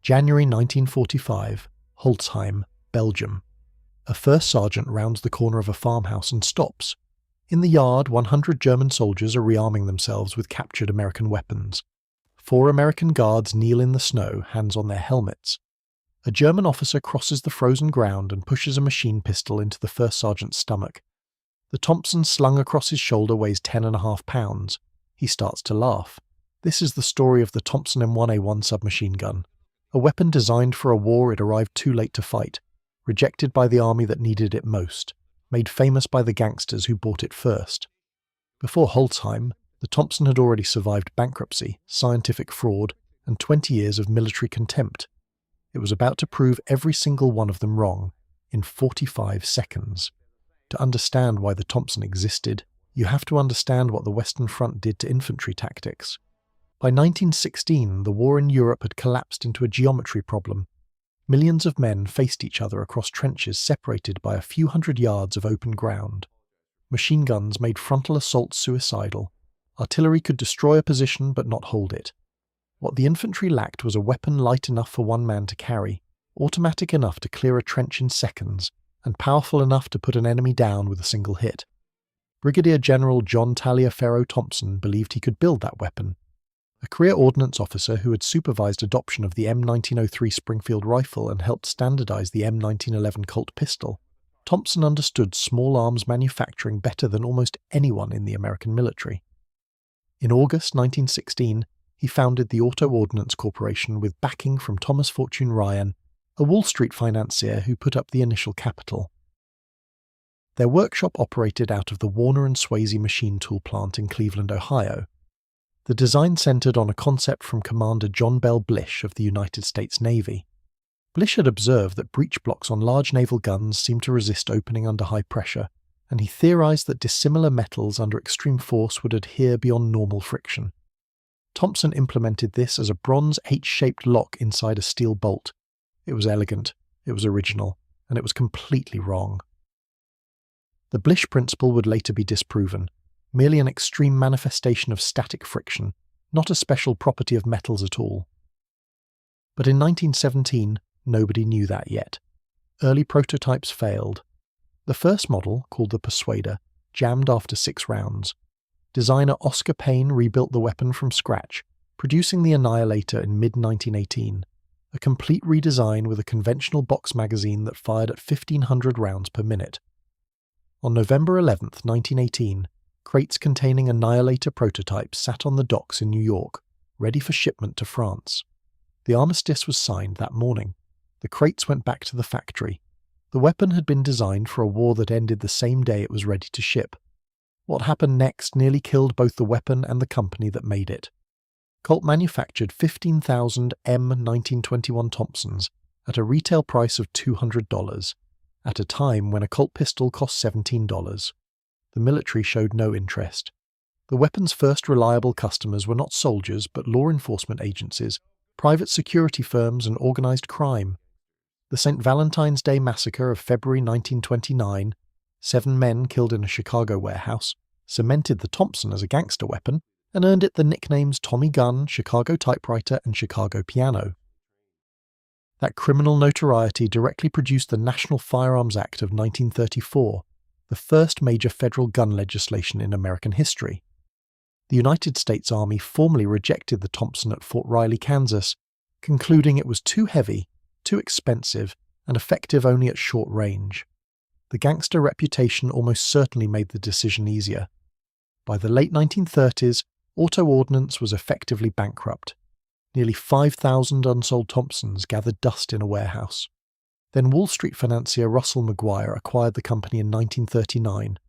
January 1945, Holtzheim, Belgium. A first sergeant rounds the corner of a farmhouse and stops. In the yard, 100 German soldiers are rearming themselves with captured American weapons. 4 American guards kneel in the snow, hands on their helmets. A German officer crosses the frozen ground and pushes a machine pistol into the first sergeant's stomach. The Thompson slung across his shoulder weighs 10.5 pounds. He starts to laugh. This is the story of the Thompson M1A1 submachine gun. A weapon designed for a war it arrived too late to fight, rejected by the army that needed it most, made famous by the gangsters who bought it first. Before Holtzheim, the Thompson had already survived bankruptcy, scientific fraud, and 20 years of military contempt. It was about to prove every single one of them wrong, in 45 seconds. To understand why the Thompson existed, you have to understand what the Western Front did to infantry tactics. By 1916, the war in Europe had collapsed into a geometry problem. Millions of men faced each other across trenches separated by a few hundred yards of open ground. Machine guns made frontal assaults suicidal. Artillery could destroy a position but not hold it. What the infantry lacked was a weapon light enough for one man to carry, automatic enough to clear a trench in seconds, and powerful enough to put an enemy down with a single hit. Brigadier General John Taliaferro Thompson believed he could build that weapon. A career ordnance officer who had supervised adoption of the M1903 Springfield rifle and helped standardize the M1911 Colt pistol, Thompson understood small arms manufacturing better than almost anyone in the American military. In August 1916, he founded the Auto Ordnance Corporation with backing from Thomas Fortune Ryan, a Wall Street financier who put up the initial capital. Their workshop operated out of the Warner and Swayze machine tool plant in Cleveland, Ohio. The design centered on a concept from Commander John Bell Blish of the United States Navy. Blish had observed that breech blocks on large naval guns seemed to resist opening under high pressure, and he theorized that dissimilar metals under extreme force would adhere beyond normal friction. Thompson implemented this as a bronze H-shaped lock inside a steel bolt. It was elegant, it was original, and it was completely wrong. The Blish principle would later be disproven, merely an extreme manifestation of static friction, not a special property of metals at all. But in 1917, nobody knew that yet. Early prototypes failed. The first model, called the Persuader, jammed after 6 rounds. Designer Oscar Payne rebuilt the weapon from scratch, producing the Annihilator in mid-1918, a complete redesign with a conventional box magazine that fired at 1,500 rounds per minute. On November 11, 1918, crates containing Annihilator prototypes sat on the docks in New York, ready for shipment to France. The armistice was signed that morning. The crates went back to the factory. The weapon had been designed for a war that ended the same day it was ready to ship. What happened next nearly killed both the weapon and the company that made it. Colt manufactured 15,000 M1921 Thompsons at a retail price of $200, at a time when a Colt pistol cost $17. The military showed no interest. The weapon's first reliable customers were not soldiers but law enforcement agencies, private security firms and organized crime. The St. Valentine's Day massacre of February 1929, 7 men killed in a Chicago warehouse, cemented the Thompson as a gangster weapon and earned it the nicknames Tommy Gun, Chicago Typewriter, and Chicago Piano. That criminal notoriety directly produced the National Firearms Act of 1934, the first major federal gun legislation in American history. The United States Army formally rejected the Thompson at Fort Riley, Kansas, concluding it was too heavy, too expensive, and effective only at short range. The gangster reputation almost certainly made the decision easier. By the late 1930s, auto ordnance was effectively bankrupt. Nearly 5,000 unsold Thompsons gathered dust in a warehouse. Then Wall Street financier Russell McGuire acquired the company in 1939,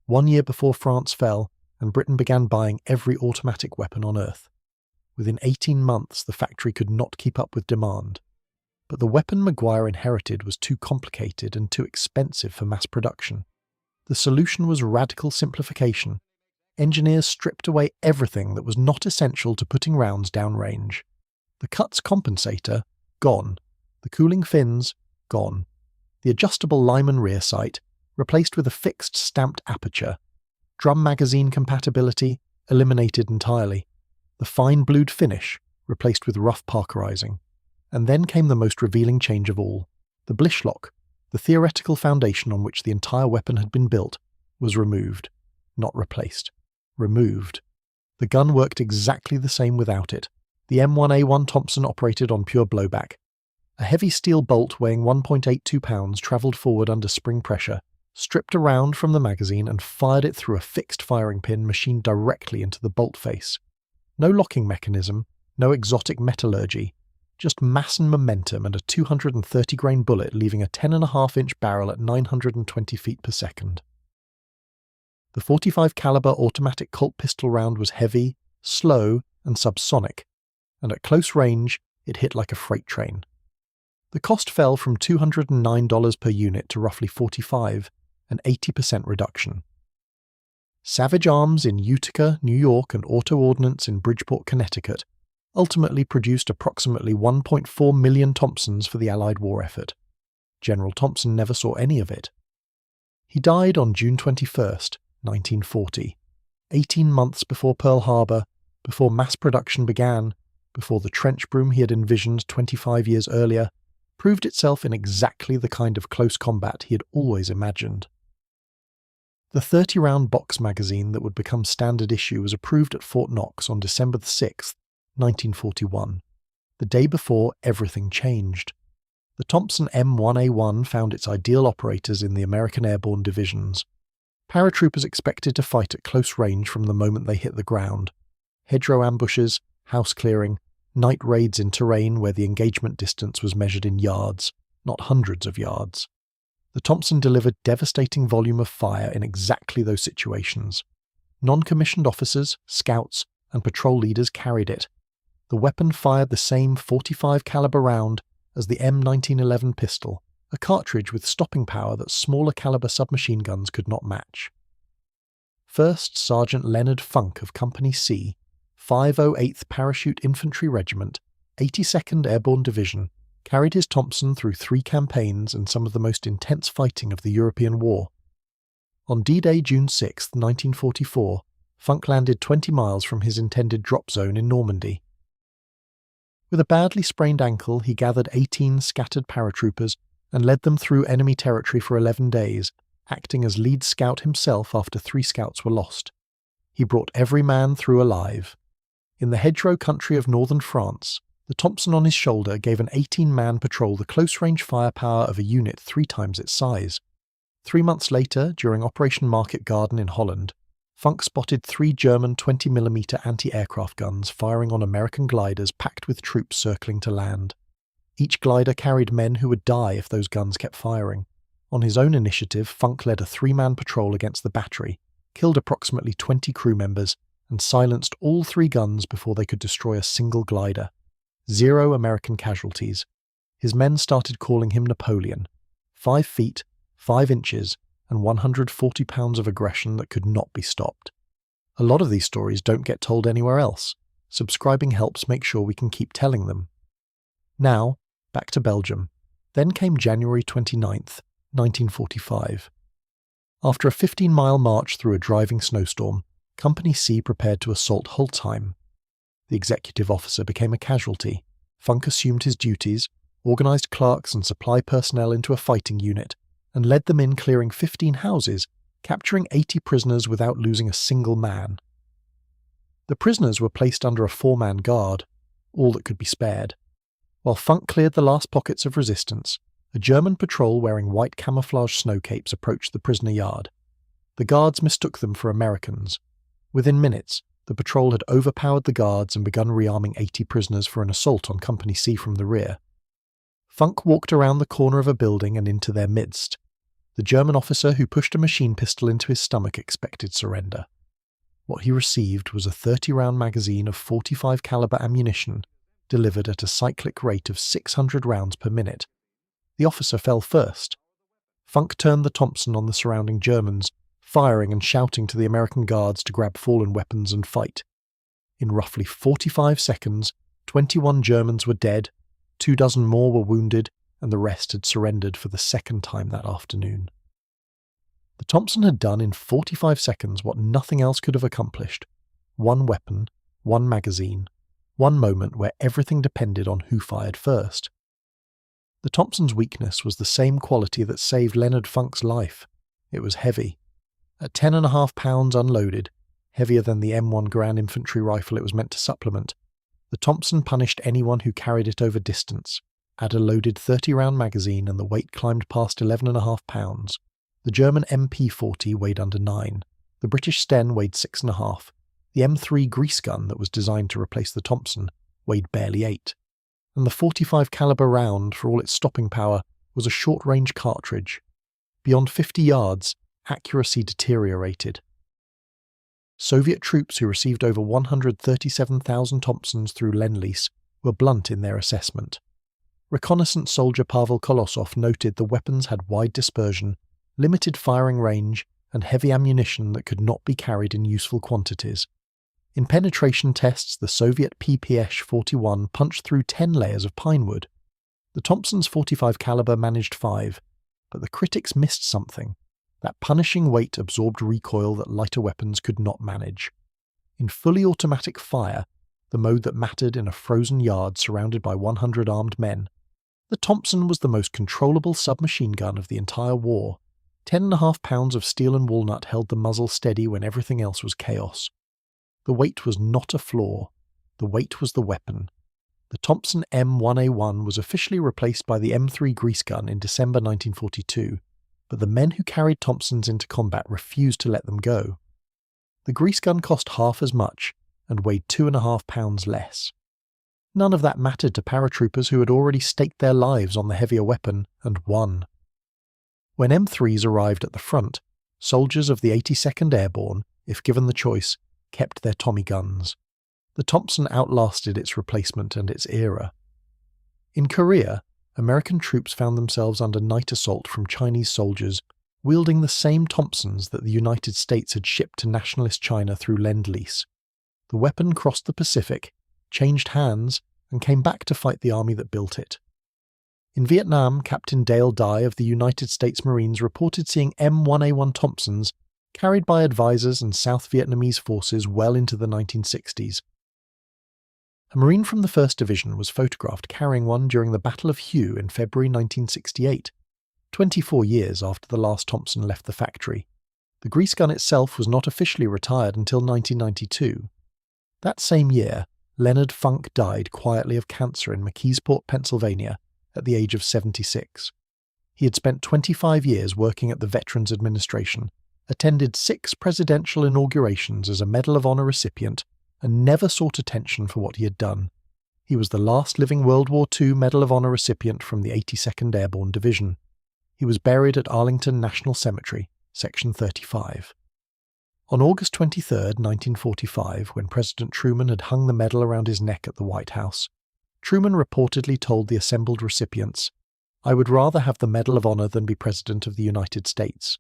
1 year before France fell and Britain began buying every automatic weapon on Earth. Within 18 months, the factory could not keep up with demand. But the weapon McGuire inherited was too complicated and too expensive for mass production. The solution was radical simplification. Engineers stripped away everything that was not essential to putting rounds downrange. The cuts compensator, gone. The cooling fins, gone. The adjustable Lyman rear sight, replaced with a fixed stamped aperture. Drum magazine compatibility, eliminated entirely. The fine blued finish, replaced with rough parkerizing. And then came the most revealing change of all. The Blischlock, the theoretical foundation on which the entire weapon had been built, was removed. Not replaced. Removed. The gun worked exactly the same without it. The M1A1 Thompson operated on pure blowback. A heavy steel bolt weighing 1.82 pounds travelled forward under spring pressure, stripped a round from the magazine and fired it through a fixed firing pin machined directly into the bolt face. No locking mechanism, no exotic metallurgy, just mass and momentum and a 230-grain bullet leaving a 10.5-inch barrel at 920 feet per second. The .45 caliber automatic Colt pistol round was heavy, slow, and subsonic, and at close range it hit like a freight train. The cost fell from $209 per unit to roughly $45, an 80% reduction. Savage Arms in Utica, New York, and Auto Ordnance in Bridgeport, Connecticut ultimately produced approximately 1.4 million Thompsons for the Allied war effort. General Thompson never saw any of it. He died on June 21st, 1940, 18 months before Pearl Harbor, before mass production began, before the trench broom he had envisioned 25 years earlier proved itself in exactly the kind of close combat he had always imagined. The 30-round box magazine that would become standard issue was approved at Fort Knox on December 6, 1941. The day before, everything changed. The Thompson M1A1 found its ideal operators in the American Airborne divisions. Paratroopers expected to fight at close range from the moment they hit the ground. Hedgerow ambushes, house clearing, night raids in terrain where the engagement distance was measured in yards, not hundreds of yards. The Thompson delivered devastating volume of fire in exactly those situations. Non-commissioned officers, scouts, and patrol leaders carried it. The weapon fired the same .45 caliber round as the M1911 pistol, a cartridge with stopping power that smaller caliber submachine guns could not match. First Sergeant Leonard Funk of Company C, 508th Parachute Infantry Regiment, 82nd Airborne Division, carried his Thompson through 3 campaigns and some of the most intense fighting of the European War. On D-Day, June 6, 1944, Funk landed 20 miles from his intended drop zone in Normandy. With a badly sprained ankle, he gathered 18 scattered paratroopers and led them through enemy territory for 11 days, acting as lead scout himself after 3 scouts were lost. He brought every man through alive. In the hedgerow country of northern France, the Thompson on his shoulder gave an 18-man patrol the close-range firepower of a unit 3 times its size. 3 months later, during Operation Market Garden in Holland, Funk spotted 3 German 20mm anti-aircraft guns firing on American gliders packed with troops circling to land. Each glider carried men who would die if those guns kept firing. On his own initiative, Funk led a 3-man patrol against the battery, killed approximately 20 crew members, and silenced all 3 guns before they could destroy a single glider. 0 American casualties. His men started calling him Napoleon. 5 feet, 5 inches, and 140 pounds of aggression that could not be stopped. A lot of these stories don't get told anywhere else. Subscribing helps make sure we can keep telling them. Now, back to Belgium. Then came January 29th, 1945. After a 15-mile march through a driving snowstorm, Company C prepared to assault Holtzheim. The executive officer became a casualty. Funk assumed his duties, organised clerks and supply personnel into a fighting unit, and led them in clearing 15 houses, capturing 80 prisoners without losing a single man. The prisoners were placed under a 4-man guard, all that could be spared. While Funk cleared the last pockets of resistance, a German patrol wearing white camouflage snow capes approached the prisoner yard. The guards mistook them for Americans. Within minutes, the patrol had overpowered the guards and begun rearming 80 prisoners for an assault on Company C from the rear. Funk walked around the corner of a building and into their midst. The German officer who pushed a machine pistol into his stomach expected surrender. What he received was a 30-round magazine of .45 caliber ammunition, delivered at a cyclic rate of 600 rounds per minute. The officer fell first. Funk turned the Thompson on the surrounding Germans, firing and shouting to the American guards to grab fallen weapons and fight. In roughly 45 seconds, 21 Germans were dead, 24 more were wounded, and the rest had surrendered for the 2nd time that afternoon. The Thompson had done in 45 seconds what nothing else could have accomplished. 1 weapon, 1 magazine, one moment where everything depended on who fired first. The Thompson's weakness was the same quality that saved Leonard Funk's life. It was heavy. At 10.5 pounds unloaded, heavier than the M1 Garand infantry rifle it was meant to supplement, the Thompson punished anyone who carried it over distance. Add a loaded 30-round magazine and the weight climbed past 11.5 pounds. The German MP40 weighed under 9. The British Sten weighed 6.5. The M3 grease gun that was designed to replace the Thompson weighed barely 8. And the 45 caliber round, for all its stopping power, was a short-range cartridge. Beyond 50 yards, accuracy deteriorated. Soviet troops who received over 137,000 Thompsons through Lend-Lease were blunt in their assessment. Reconnaissance soldier Pavel Kolosov noted the weapons had wide dispersion, limited firing range, and heavy ammunition that could not be carried in useful quantities. In penetration tests, the Soviet PPS-41 punched through 10 layers of pine wood. The Thompson's 45 caliber managed 5, but the critics missed something. That punishing weight absorbed recoil that lighter weapons could not manage. In fully automatic fire, the mode that mattered in a frozen yard surrounded by 100 armed men, the Thompson was the most controllable submachine gun of the entire war. 10.5 pounds of steel and walnut held the muzzle steady when everything else was chaos. The weight was not a flaw. The weight was the weapon. The Thompson M1A1 was officially replaced by the M3 grease gun in December 1942, but the men who carried Thompsons into combat refused to let them go. The grease gun cost half as much and weighed 2.5 pounds less. None of that mattered to paratroopers who had already staked their lives on the heavier weapon and won. When M3s arrived at the front, soldiers of the 82nd Airborne, if given the choice, kept their Tommy guns. The Thompson outlasted its replacement and its era. In Korea, American troops found themselves under night assault from Chinese soldiers wielding the same Thompsons that the United States had shipped to nationalist China through Lend-Lease. The weapon crossed the Pacific, changed hands, and came back to fight the army that built it. In Vietnam, Captain Dale Dye of the United States Marines reported seeing M1A1 Thompsons carried by advisors and South Vietnamese forces well into the 1960s. A Marine from the 1st Division was photographed carrying one during the Battle of Hue in February 1968, 24 years after the last Thompson left the factory. The grease gun itself was not officially retired until 1992. That same year, Leonard Funk died quietly of cancer in McKeesport, Pennsylvania, at the age of 76. He had spent 25 years working at the Veterans Administration, attended 6 presidential inaugurations as a Medal of Honor recipient, and never sought attention for what he had done. He was the last living World War II Medal of Honor recipient from the 82nd Airborne Division. He was buried at Arlington National Cemetery, Section 35. On August 23, 1945, when President Truman had hung the medal around his neck at the White House, Truman reportedly told the assembled recipients, "I would rather have the Medal of Honor than be President of the United States."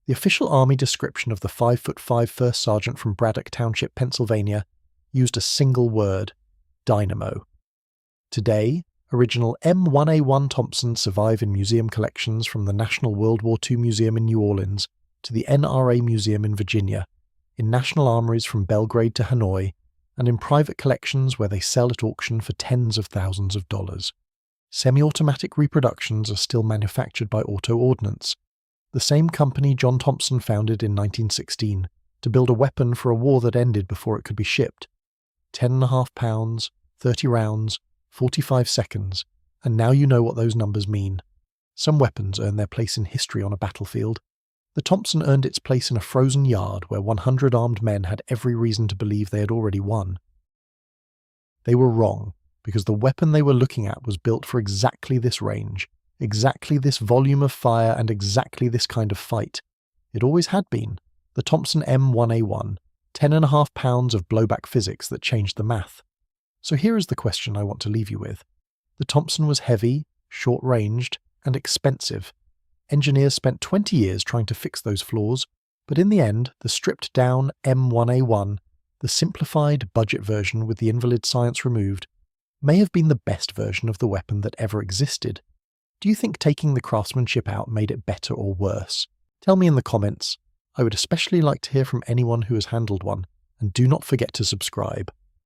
The official Army description of the 5'5" First Sergeant from Braddock Township, Pennsylvania, used a single word: dynamo. Today, original M1A1 Thompsons survive in museum collections from the National World War II Museum in New Orleans to the NRA Museum in Virginia, in national armories from Belgrade to Hanoi, and in private collections where they sell at auction for tens of thousands of dollars. Semi-automatic reproductions are still manufactured by Auto Ordnance, the same company John Thompson founded in 1916 to build a weapon for a war that ended before it could be shipped. 10.5 pounds, 30 rounds, 45 seconds, and now you know what those numbers mean. Some weapons earn their place in history on a battlefield. The Thompson earned its place in a frozen yard where 100 armed men had every reason to believe they had already won. They were wrong, because the weapon they were looking at was built for exactly this range, exactly this volume of fire, and exactly this kind of fight. It always had been. The Thompson M1A1, 10.5 pounds of blowback physics that changed the math. So here is the question I want to leave you with. The Thompson was heavy, short-ranged, and expensive. Engineers spent 20 years trying to fix those flaws, but in the end, the stripped-down M1A1, the simplified budget version with the invalid science removed, may have been the best version of the weapon that ever existed. Do you think taking the craftsmanship out made it better or worse? Tell me in the comments. I would especially like to hear from anyone who has handled one, and do not forget to subscribe.